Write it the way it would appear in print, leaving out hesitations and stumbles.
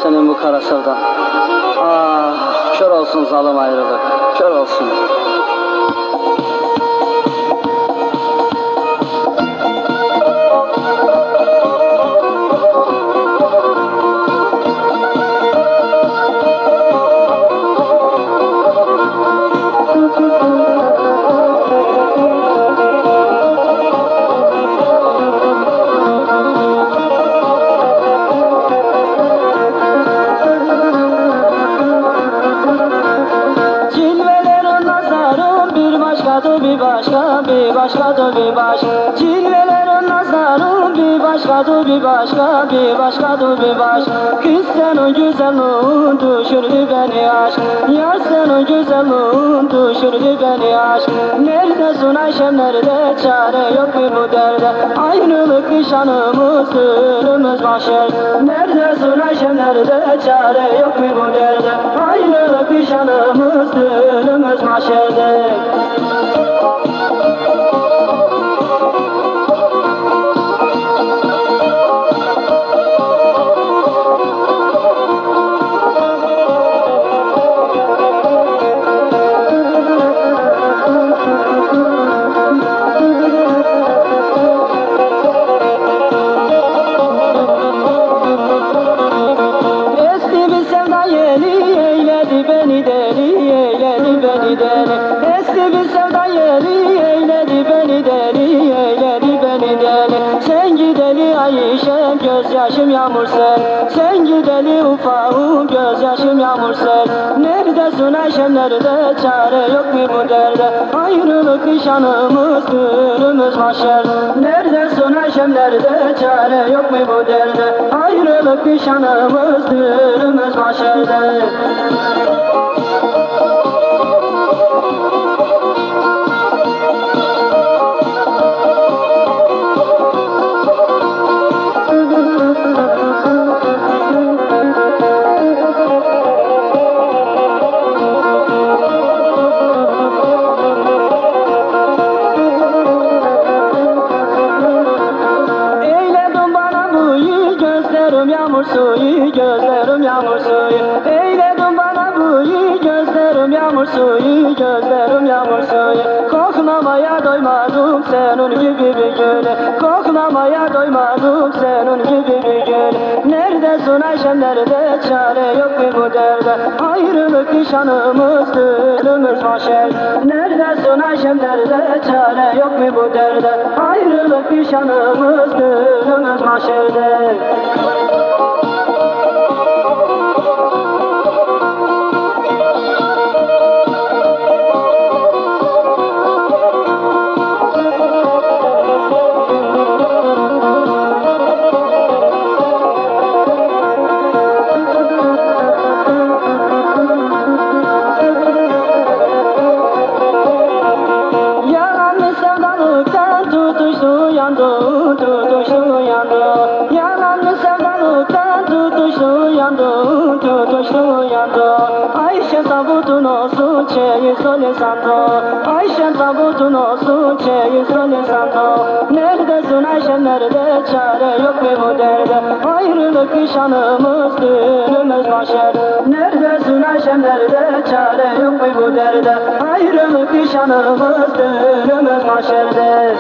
senin bu kara sevdan. Ah, kör olsun zalim ayrılık, kör olsun. Bir başka, bir başkadır bir başka. Cilvelerin nazarı bir başkadır bir başka, bir başkadır bir başka. Kız senin güzelliğin düşürdü beni aşk. Yar senin güzelliğin düşürdü beni aşk. Neredesin Ayşem nerede, çare yok mu bu derde? Ayrılık nişanımız, ölümüz mahşer. Neredesin Ayşem nerede, çare yok mu bu derde? Ayrılık nişanımız, ölümüz mahşerde. Beni deli, eyledi beni deli. Eski bir sevda yeri, eyledi beni deli, eyledi beni deli. Sen gideli Ayşem, gözyaşım yağmur sel. Sen gideli ufağım, gözyaşım yağmur sel. Neredesin Ayşem nerede, çare yok mu bu derde? Ayrılık nişanımız, ölümüz mahşer. Neredesin Ayşem nerede, çare yok mu bu derde? Ayrılık nişanımız, ölümüz mahşerde. Yağmur suyu, gözlerim yağmur suyu. Eyledin bana buyu, gözlerim yağmur suyu, gözlerim yağmur suyu. Koklamaya doymadım senin gibi bir gül. Koklamaya doymadım senin gibi bir gül. Neredesin Ayşem nerede, çare yok mu bu derde? Ayrılık nişanımız, ölümüz mahşer. Neredesin Ayşem nerede, çare yok mu bu derde? Ayrılık nişanımız, ölümüz mahşerde. Tutuştu yandı, yalanlı sevdalıktan tutuştu yandı, tutuştu yandı. Ayşe tabutun olsun, çeyiz rolü sandı. Ayşe tabutun olsun, çeyiz rolü sandı. Neredesin Ayşe nerede, çare yok mu bu derde? Ayrılık nişanımız, ölümüz mahşer. Neredesin Ayşe nerede, çare yok mu bu derde? Ayrılık nişanımız, ölümüz mahşerde.